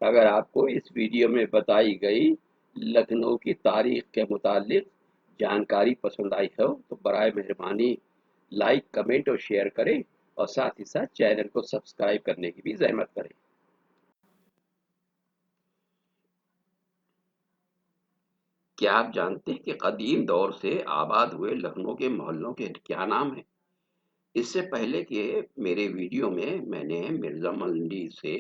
اگر آپ کو اس ویڈیو میں بتائی گئی لکھنؤ کی تاریخ کے متعلق جانکاری پسند آئی ہو تو برائے مہربانی لائک کمنٹ اور شیئر کریں اور ساتھ ہی ساتھ چینل کو سبسکرائب کرنے کی بھی زحمت کریں۔ کیا آپ جانتے ہیں کہ قدیم دور سے آباد ہوئے لکھنؤ کے محلوں کے کیا نام ہیں؟ اس سے پہلے کہ میرے ویڈیو میں نے مرزا منڈی سے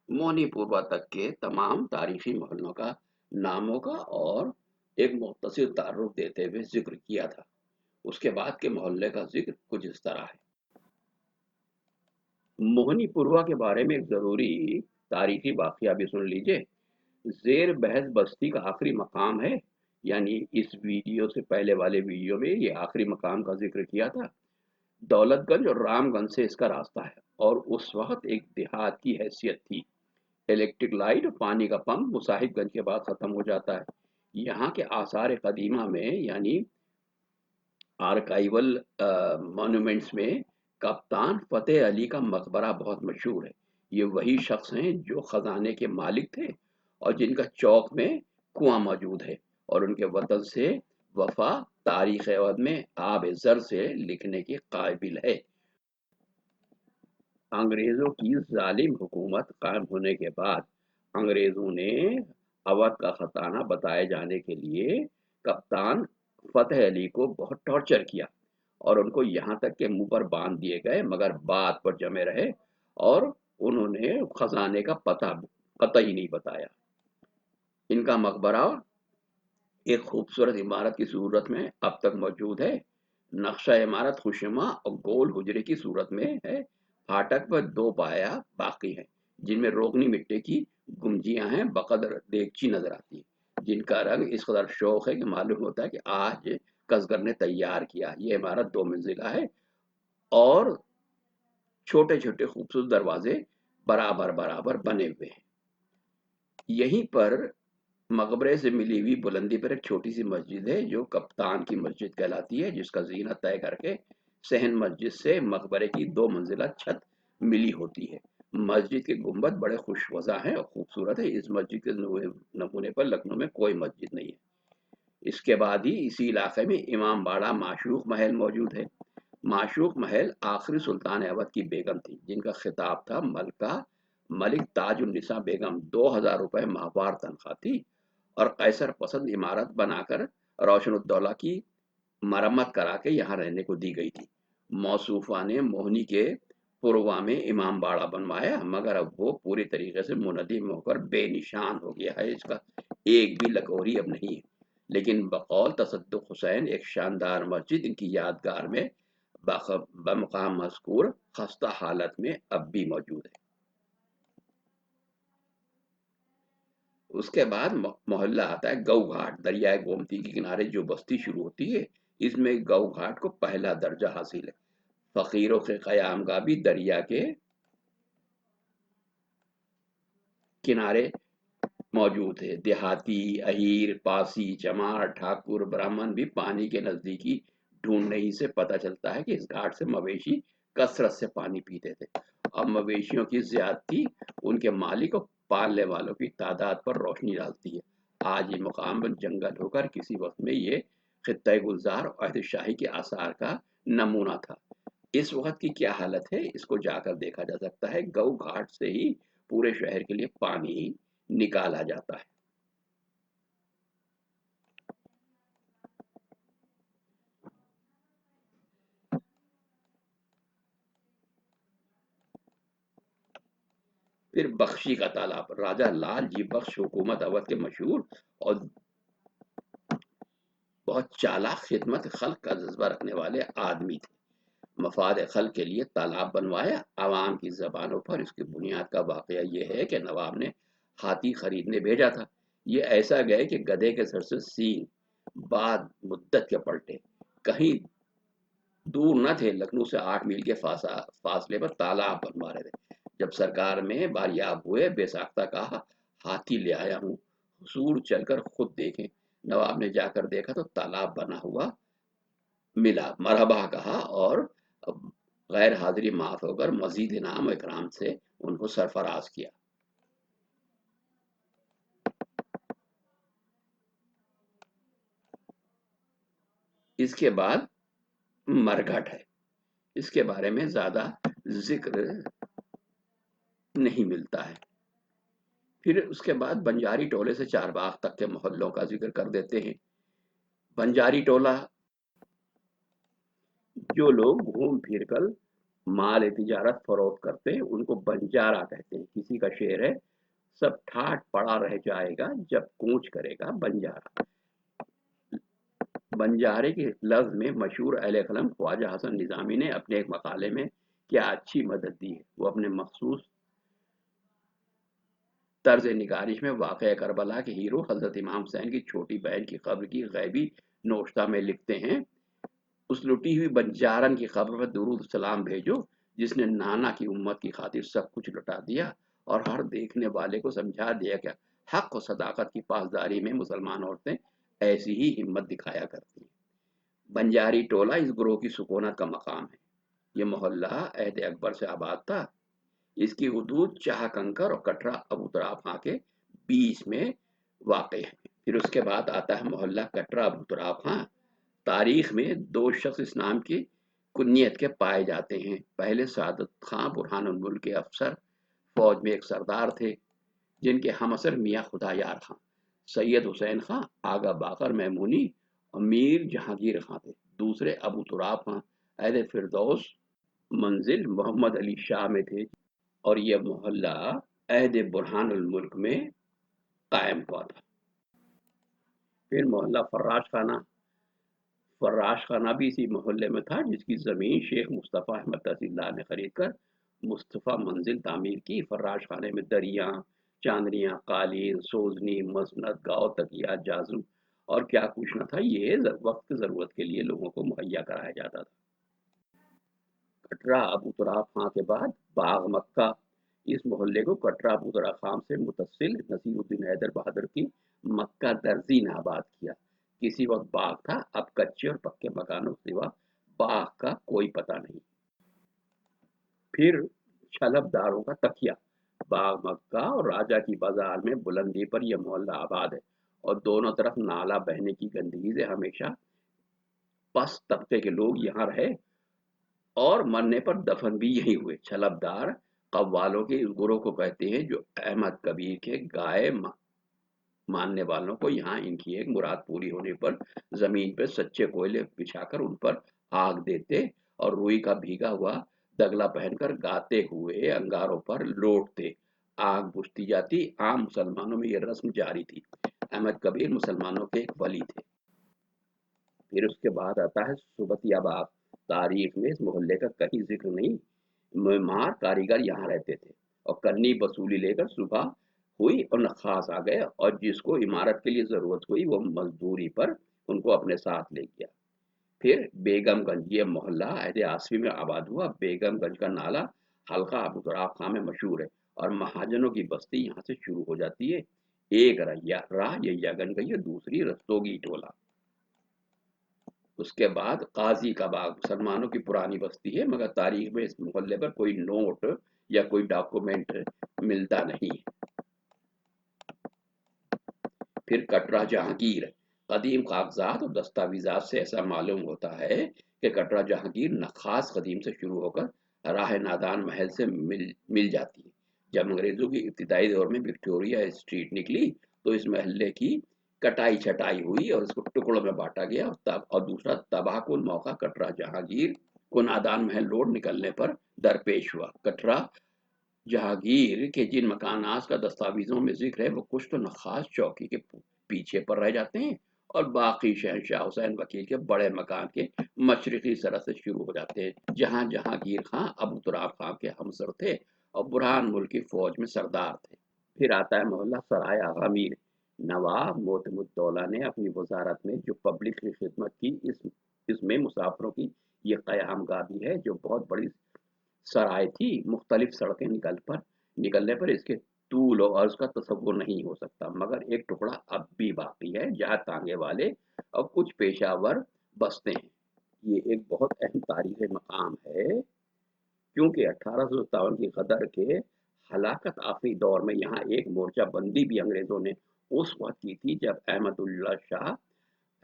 موہنی پورہ تک کے تمام تاریخی محلوں کا ناموں کا اور ایک مختصر تعارف دیتے ہوئے ذکر کیا تھا۔ اس کے بعد کے محلے کا ذکر کچھ اس طرح ہے۔ موہنی پورہ کے بارے میں ایک ضروری تاریخی واقعہ بھی سن لیجئے۔ زیر بحث بستی کا آخری مقام ہے، یعنی اس ویڈیو سے پہلے والے ویڈیو میں یہ آخری مقام کا ذکر کیا تھا۔ دولت گنج اور رام گنج سے اس کا راستہ ہے اور اس وقت ایک دیہات کی حیثیت تھی۔ الیکٹرک لائٹ اور پانی کا پمپ مصاحب گنج کے بعد ختم ہو جاتا ہے۔ یہاں کے آثار قدیمہ میں یعنی آرکائیول مونومنٹس میں کپتان فتح علی کا مقبرہ بہت مشہور ہے۔ یہ وہی شخص ہیں جو خزانے کے مالک تھے اور جن کا چوک میں کنواں موجود ہے اور ان کے وطن سے وفا تاریخ اودھ میں آب زر سے لکھنے کے قابل ہے۔ انگریزوں کی ظالم حکومت قائم ہونے کے بعد انگریزوں نے اودھ کا خزانہ بتائے جانے کے لیے کپتان فتح علی کو بہت ٹارچر کیا اور ان کو یہاں تک کہ منہ پر باندھ دیے گئے، مگر بات پر جمے رہے اور انہوں نے خزانے کا پتہ قطعی نہیں بتایا۔ ان کا مقبرہ ایک خوبصورت عمارت کی صورت میں اب تک موجود ہے۔ نقشہ عمارت خوشنما اور گول حجرے کی صورت میں ہے۔ پھاٹک پر دو پایا باقی ہیں جن میں روغنی مٹی کی گمجیاں ہیں بقدر دیگچی نظر آتی ہیں، جن کا رنگ اس قدر شوق ہے کہ معلوم ہوتا ہے کہ آج کسگر نے تیار کیا۔ یہ عمارت 2 منزلہ ہے اور چھوٹے چھوٹے خوبصورت دروازے برابر برابر بنے ہوئے ہیں۔ یہیں پر مقبرے سے ملی ہوئی بلندی پر ایک چھوٹی سی مسجد ہے جو کپتان کی مسجد کہلاتی ہے، جس کا زینت طے کر کے صحن مسجد سے مقبرے کی 2 منزلہ چھت ملی ہوتی ہے۔ مسجد کے گنبد بڑے خوش وضع ہیں اور خوبصورت ہے۔ اس مسجد کے نمونے پر لکھنؤ میں کوئی مسجد نہیں ہے۔ اس کے بعد ہی اسی علاقے میں امام باڑہ معشوق محل موجود ہے۔ معشوق محل آخری سلطان اودھ کی بیگم تھی جن کا خطاب تھا ملکہ ملک تاج النساء بیگم۔ 2000 روپے ماہوار تنخواہ تھی اور قیصر پسند عمارت بنا کر روشن الدولہ کی مرمت کرا کے یہاں رہنے کو دی گئی تھی۔ موصوفہ نے موہنی کے پوروا میں امام باڑہ بنوایا، مگر اب وہ پوری طریقے سے منہدم ہو کر بے نشان ہو گیا ہے، اس کا ایک بھی لکوری اب نہیں ہے۔ لیکن بقول تصدق حسین ایک شاندار مسجد ان کی یادگار میں بمقام مذکور خستہ حالت میں اب بھی موجود ہے۔ اس کے بعد محلہ آتا ہے گو گھاٹ۔ دریائے گومتی کے کنارے جو بستی شروع ہوتی ہے اس میں گو گھاٹ کو پہلا درجہ حاصل ہے۔ فقیروں کے قیام گاہ بھی دریا کے کنارے موجود ہے۔ دیہاتی، اہیر، پاسی، چمار، ٹھاکر، برہمن بھی پانی کے نزدیکی ڈھونڈنے ہی سے پتہ چلتا ہے کہ اس گھاٹ سے مویشی کثرت سے پانی پیتے تھے۔ اب مویشیوں کی زیادتی ان کے مالک اور پالنے والوں کی تعداد پر روشنی ڈالتی ہے۔ آج یہ مقام جنگل ہو کر کسی وقت میں یہ خطۂ گلزار اور عہد شاہی کے آثار کا نمونہ تھا۔ اس وقت کی کیا حالت ہے اس کو جا کر دیکھا جا سکتا ہے۔ گو گھاٹ سے ہی پورے شہر کے لیے پانی نکالا جاتا ہے۔ پھر بخشی کا تالاب۔ راجہ لال جی بخش حکومت اودھ کے مشہور اور بہت چالاک خدمت خلق کا جذبہ رکھنے والے آدمی تھے۔ مفاد خلق کے لیے تالاب بنوایا۔ عوام کی زبانوں پر اس کی بنیاد کا واقعہ یہ ہے کہ نواب نے ہاتھی خریدنے بھیجا تھا۔ یہ ایسا گئے کہ گدھے کے سر سے سینگ بعد مدت کے پلٹے۔ کہیں دور نہ تھے، لکھنؤ سے 8 میل کے فاصلے پر تالاب بنوا رہے تھے۔ جب سرکار میں باریاب ہوئے بے ساختہ کہا ہاتھی لے آیا ہوں، حضور چل کر خود دیکھیں۔ نواب نے جا کر دیکھا تو تالاب بنا ہوا ملا، مرحبا کہا اور غیر حاضری معاف ہو کر مزید انعام و اکرام سے ان کو سرفراز کیا۔ اس کے بعد مرگھٹ ہے، اس کے بارے میں زیادہ ذکر نہیں ملتا ہے۔ پھر اس کے بعد بنجاری ٹولے سے چارباغ تک کے محلوں کا ذکر کر دیتے ہیں۔ بنجاری ٹولہ، جو لوگ گھوم پھر کر مال تجارت فروخت کرتے ہیں ان کو بنجارہ کہتے ہیں۔ کسی کا شعر ہے، سب ٹھاٹ پڑا رہ جائے گا جب کوچ کرے گا بنجارہ۔ بنجارے کے لفظ میں مشہور اہل قلم خواجہ حسن نظامی نے اپنے ایک مقالے میں کیا اچھی مدد دی ہے۔ وہ اپنے مخصوص طرز نگارش میں واقعہ کربلا کے ہیرو حضرت امام حسین کی چھوٹی بہن کی قبر کی غیبی نوشتہ میں لکھتے ہیں، اس لٹی ہوئی بنجارن کی قبر پر درود سلام بھیجو جس نے نانا کی امت کی خاطر سب کچھ لٹا دیا اور ہر دیکھنے والے کو سمجھا دیا کہ حق و صداقت کی پاسداری میں مسلمان عورتیں ایسی ہی ہمت دکھایا کرتی ہیں۔ بنجاری ٹولہ اس گروہ کی سکونت کا مقام ہے۔ یہ محلہ عہد اکبر سے آباد تھا۔ اس کی حدود چاہ کنکر اور کٹرا ابو تراب خاں کے بیچ میں واقع ہے۔ پھر اس کے بعد آتا ہے محلہ کٹرا ابو تراب خاں۔ تاریخ میں دو شخص اس نام کی کنیت کے پائے جاتے ہیں۔ پہلے سعادت خاں برہان الملک کے افسر فوج میں ایک سردار تھے جن کے ہم اثر میاں خدا یار خاں، سید حسین خاں، آغا باقر میمونی اور میر جہانگیر خاں تھے۔ دوسرے ابو تراب خاں عہد فردوس منزل محمد علی شاہ میں تھے اور یہ محلہ عہد برہان الملک میں قائم ہوا تھا۔ پھر محلہ فراش خانہ، فراش خانہ بھی اسی محلے میں تھا جس کی زمین شیخ مصطفیٰ احمد تحصیلدار نے خرید کر مصطفیٰ منزل تعمیر کی۔ فراش خانے میں دریاں، چاندنیاں، قالین، سوزنی، مسند، گاؤ، تکیا، جازو اور کیا کچھ نہ تھا، یہ وقت ضرورت کے لیے لوگوں کو مہیا کرایا جاتا تھا۔ کٹرا ابو تراب خاں کے بعد باغ مکہ، اس محلے کو کٹرا ابو تراب خاں سے متصل نصیر الدین حیدر بہادر کی مکہ درزی نے آباد کیا۔ کسی وقت باغ تھا، اب کچے اور پکے مکانوں سوا باغ کا کوئی پتہ نہیں۔ پھر چھلب داروں کا تکیہ، باغ مکہ اور راجہ کی بازار میں بلندی پر یہ محلہ آباد ہے اور دونوں طرف نالا بہنے کی گندگی سے ہمیشہ پست طبقے کے لوگ یہاں رہے اور مرنے پر دفن بھی یہی ہوئے۔ چھلب دار قوالوں کے اس گروہ کو کہتے ہیں جو احمد کبیر کے گائے ماننے والوں کو یہاں ان کی ایک مراد پوری ہونے پر زمین پہ سچے کوئلے بچھا کر ان پر آگ دیتے اور روئی کا بھیگا ہوا دگلا پہن کر گاتے ہوئے انگاروں پر لوٹتے، آگ بجھتی جاتی۔ عام مسلمانوں میں یہ رسم جاری تھی۔ احمد کبیر مسلمانوں کے ایک ولی تھے۔ پھر اس کے بعد آتا ہے سبتیا باغ۔ تاریخ میں اس محلے کا کہیں ذکر نہیں۔ معمار کاریگر یہاں رہتے تھے اور کنی وصولی لے کر صبح ہوئی اور نخاس آ گئے اور جس کو عمارت کے لیے ضرورت ہوئی وہ مزدوری پر ان کو اپنے ساتھ لے گیا۔ پھر بیگم گنج، یہ محلہ عہد آسفی میں آباد ہوا۔ بیگم گنج کا نالہ حلقہ ابو تراب خاں میں مشہور ہے اور مہاجنوں کی بستی یہاں سے شروع ہو جاتی ہے۔ ایک راہ یہ یگن گئی ہے، دوسری رستوگی ٹولہ۔ اس کے بعد قاضی کا باغ مسلمانوں کی پرانی بستی ہے مگر تاریخ میں اس محلے پر کوئی نوٹ یا کوئی ڈاکومنٹ ملتا نہیں۔ پھر کٹرا جہانگیر، قدیم کاغذات اور دستاویزات سے ایسا معلوم ہوتا ہے کہ کٹرا جہانگیر نخاس قدیم سے شروع ہو کر راہ نادان محل سے مل جاتی ہے۔ جب انگریزوں کی ابتدائی دور میں وکٹوریا اسٹریٹ نکلی تو اس محلے کی کٹائی چھٹائی ہوئی اور اس کو ٹکڑوں میں بانٹا گیا اور دوسرا تباہ کن موقع کٹرا جہانگیر کو نادان محل روڈ نکلنے پر درپیش ہوا۔ کٹرا جہانگیر کے جن مکانات کا دستاویزوں میں ذکر ہے وہ کچھ تو نخاس چوکی کے پیچھے پر رہ جاتے ہیں اور باقی شہنشاہ حسین وکیل کے بڑے مکان کے مشرقی سرحد سے شروع ہو جاتے ہیں جہاں جہانگیر خاں ابو تراب خاں کے ہمسر تھے اور برہان ملک کی فوج میں سردار تھے۔ پھر آتا ہے محلہ سرائے آغا میر۔ نواب معتمد الدولہ نے اپنی وزارت میں جو پبلک کی خدمت کی اس میں مسافروں کی یہ قیام گاہ بھی ہے جو بہت بڑی سرائے تھی۔ مختلف سڑکیں نکلنے پر اس کے طول و عرض کا تصور نہیں ہو سکتا مگر ایک ٹکڑا اب بھی باقی ہے جہاں تانگے والے اور کچھ پیشہ ور بستے ہیں۔ یہ ایک بہت اہم تاریخی مقام ہے کیونکہ 1857 کی غدر کے ہلاکت آفری دور میں یہاں ایک مورچہ بندی بھی انگریزوں نے اس وقت کی تھی جب احمد اللہ شاہ